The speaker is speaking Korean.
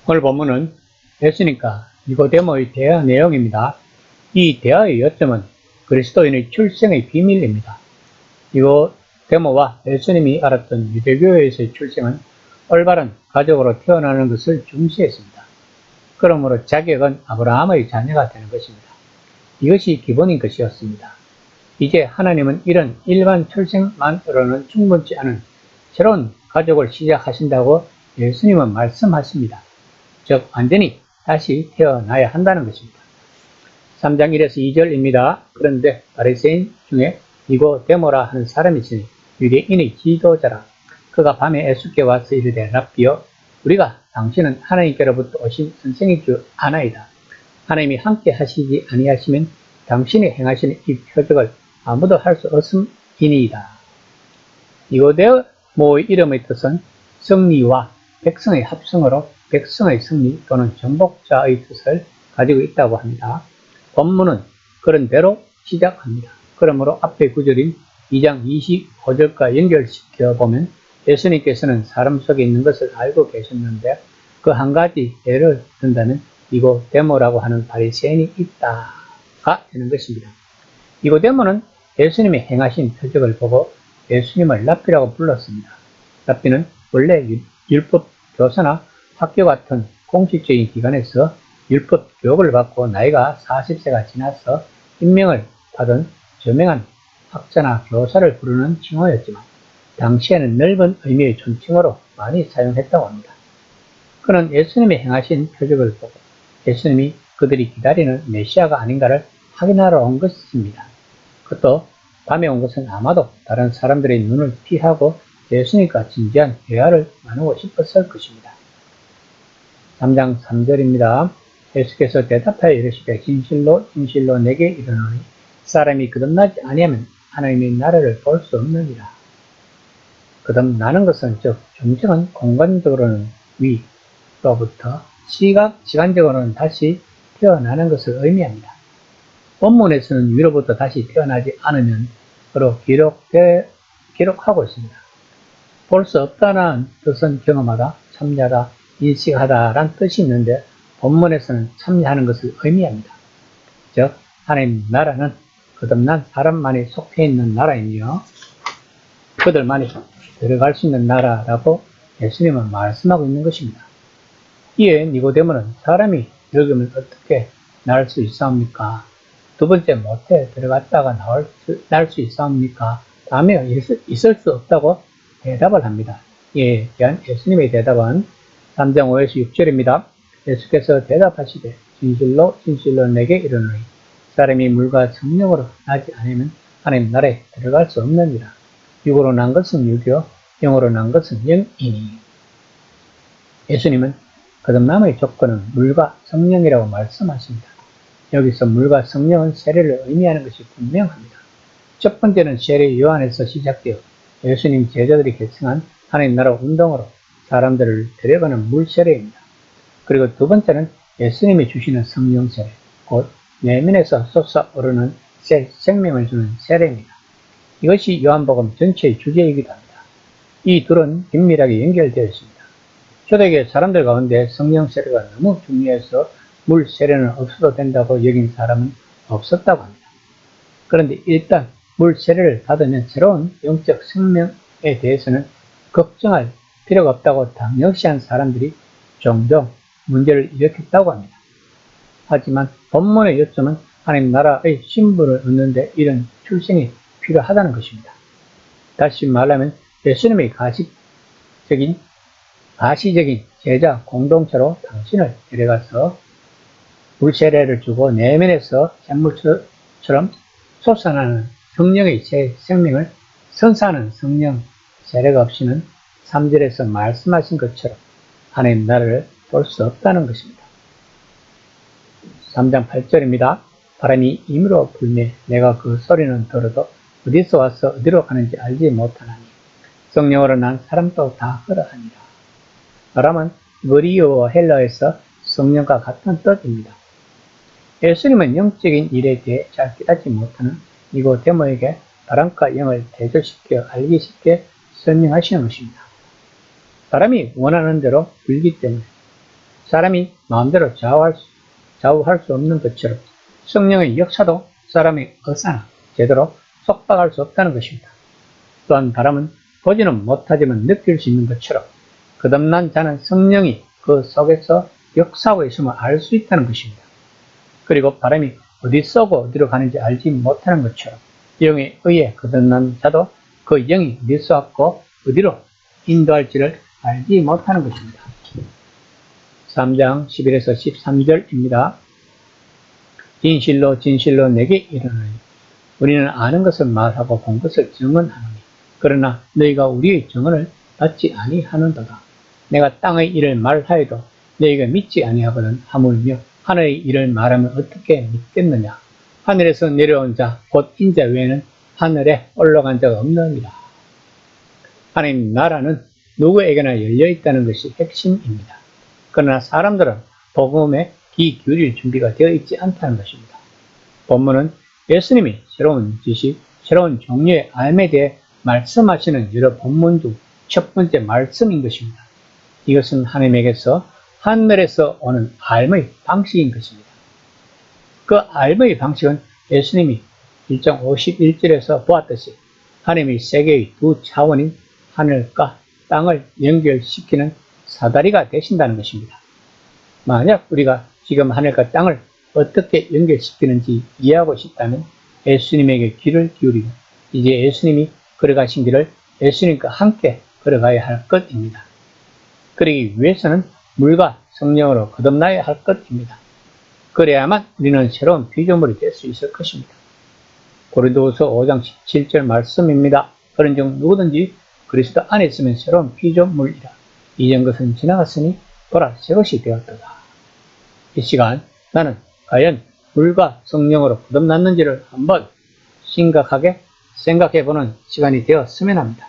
오늘 본문은 예수님과 니고데모의 대화 내용입니다. 이 대화의 요점은 그리스도인의 출생의 비밀입니다. 니고데모와 예수님이 알았던 유대교회에서의 출생은 올바른 가족으로 태어나는 것을 중시했습니다. 그러므로 자격은 아브라함의 자녀가 되는 것입니다. 이것이 기본인 것이었습니다. 이제 하나님은 이런 일반 출생만으로는 충분치 않은 새로운 가족을 시작하신다고 예수님은 말씀하십니다. 즉 완전히 다시 태어나야 한다는 것입니다. 3장 1에서 2절입니다. 그런데 바리새인 중에 니고데모라 하는 사람이 있으니 유대인의 지도자라. 그가 밤에 예수께 와서 이르되 랍비여, 우리가 당신은 하나님께로부터 오신 선생인 줄 아나이다. 하나님이 함께 하시지 아니하시면 당신이 행하시는 이 표적을 아무도 할 수 없음이니이다. 니고데모의 이름의 뜻은 승리와 백성의 합성어로 백성의 승리 또는 정복자의 뜻을 가지고 있다고 합니다. 본문은 그런 대로 시작합니다. 그러므로 앞의 구절인 2장 25절과 연결시켜 보면 예수님께서는 사람 속에 있는 것을 알고 계셨는데 그 한 가지 예를 든다면 니고데모라고 하는 바리새인이 있다가 되는 것입니다. 니고데모는 예수님이 행하신 표적을 보고 예수님을 랍비라고 불렀습니다. 랍비는 원래 율법 교사나 학교 같은 공식적인 기관에서 율법 교육을 받고 나이가 40세가 지나서 임명을 받은 저명한 학자나 교사를 부르는 칭호였지만 당시에는 넓은 의미의 존칭어로 많이 사용했다고 합니다. 그는 예수님이 행하신 표적을 보고 예수님이 그들이 기다리는 메시아가 아닌가를 확인하러 온 것입니다. 그것도 밤에 온 것은 아마도 다른 사람들의 눈을 피하고 예수님과 진지한 대화를 나누고 싶었을 것입니다. 3장 3절입니다. 예수께서 대답하여 이르시되 진실로 진실로 내게 이르노니 사람이 거듭나지 아니하면 하나님의 나라를 볼 수 없느니라. 거듭나는 것은 즉 존재는 공간적으로는 위로부터 시간적으로는 다시 태어나는 것을 의미합니다. 본문에서는 위로부터 다시 태어나지 않으면으로 기록하고 있습니다. 볼 수 없다는 뜻은 경험하다, 참여하다, 인식하다라는 뜻이 있는데 본문에서는 참여하는 것을 의미합니다. 즉 하나님 나라는 거듭난 사람만이 속해 있는 나라이며 그들만이 들어갈 수 있는 나라라고 예수님은 말씀하고 있는 것입니다. 이에 니고데모는 사람이 들어가면 어떻게 나올 수 있사옵니까? 두 번째 못해 들어갔다가 나올 수 있사옵니까? 다음에 있을 수 없다고 대답을 합니다. 이에 대한 예수님의 대답은 3장 5에서 6절입니다. 예수께서 대답하시되 진실로 진실로 내게 이르노니 사람이 물과 성령으로 나지 않으면 하나님 나라에 들어갈 수 없느니라. 육으로 난 것은 육이요 영으로 난 것은 영이니. 예수님은 거듭남의 조건은 물과 성령이라고 말씀하십니다. 여기서 물과 성령은 세례를 의미하는 것이 분명합니다. 첫 번째는 세례 요한에서 시작되어 예수님 제자들이 결성한 하나님 나라 운동으로 사람들을 데려가는 물 세례입니다. 그리고 두 번째는 예수님이 주시는 성령 세례, 곧 내면에서 솟아오르는 생명을 주는 세례입니다. 이것이 요한복음 전체의 주제이기도 합니다. 이 둘은 긴밀하게 연결되어 있습니다. 초대교회 사람들 가운데 성령 세례가 너무 중요해서 물 세례는 없어도 된다고 여긴 사람은 없었다고 합니다. 그런데 일단 물 세례를 받으면 새로운 영적 생명에 대해서는 걱정할 필요가 없다고 당연시한 사람들이 종종 문제를 일으켰다고 합니다. 하지만 본문의 요점은 하나님 나라의 신분을 얻는데 이런 출생이 필요하다는 것입니다. 다시 말하면 예수님의 가시적인 제자 공동체로 당신을 데려가서 물 세례를 주고 내면에서 샘물처럼 솟아나는 성령의 새 생명을 선사하는 성령 세례가 없이는 3절에서 말씀하신 것처럼 하나님 나라를 볼 수 없다는 것입니다. 3장 8절입니다. 바람이 임으로 불매 내가 그 소리는 들어도 어디서 와서 어디로 가는지 알지 못하나니 성령으로 난 사람도 다 그러하니라. 바람은 그리스어 헬라어에서 성령과 같은 뜻입니다. 예수님은 영적인 일에 대해 잘 깨닫지 못하는 니고데모에게 바람과 영을 대조시켜 알기 쉽게 설명하시는 것입니다. 바람이 원하는 대로 불기 때문에 사람이 마음대로 좌우할 수 없는 것처럼 성령의 역사도 사람의 의사나 제대로 속박할 수 없다는 것입니다. 또한 바람은 보지는 못하지만 느낄 수 있는 것처럼 거듭난 자는 성령이 그 속에서 역사하고 있음을 알 수 있다는 것입니다. 그리고 바람이 어디 쏘고 어디로 가는지 알지 못하는 것처럼 영에 의해 거듭난 자도 그 영이 어디 쏘았고 어디로 인도할지를 알지 못하는 것입니다. 3장 11에서 13절입니다. 진실로 진실로 내게 이르노니 우리는 아는 것을 말하고 본 것을 증언하노니 그러나 너희가 우리의 증언을 받지 아니하는도다. 내가 땅의 일을 말하여도 너희가 믿지 아니하거든 하물며 하늘의 일을 말하면 어떻게 믿겠느냐. 하늘에서 내려온 자 곧 인자 외에는 하늘에 올라간 자가 없느니라. 하나님 나라는 누구에게나 열려있다는 것이 핵심입니다. 그러나 사람들은 복음에 귀 기울일 준비가 되어 있지 않다는 것입니다. 본문은 예수님이 새로운 지식, 새로운 종류의 알에 대해 말씀하시는 여러 본문 중 첫 번째 말씀인 것입니다. 이것은 하나님에게서 하늘에서 오는 알의 방식인 것입니다. 그 알의 방식은 예수님이 1장 51절에서 보았듯이 하나님의 세계의 두 차원인 하늘과 땅을 연결시키는 사다리가 되신다는 것입니다. 만약 우리가 지금 하늘과 땅을 어떻게 연결시키는지 이해하고 싶다면 예수님에게 귀를 기울이고 이제 예수님이 걸어가신 길을 예수님과 함께 걸어가야 할 것입니다. 그러기 위해서는 물과 성령으로 거듭나야 할 것입니다. 그래야만 우리는 새로운 피조물이 될 수 있을 것입니다. 고린도후서 5장 17절 말씀입니다. 그런즉 누구든지 그리스도 안에 있으면 새로운 피조물이라. 이전 것은 지나갔으니 보라 새 것이 되었도다. 이 시간 나는 과연 물과 성령으로 거듭났는지를 한번 심각하게 생각해보는 시간이 되었으면 합니다.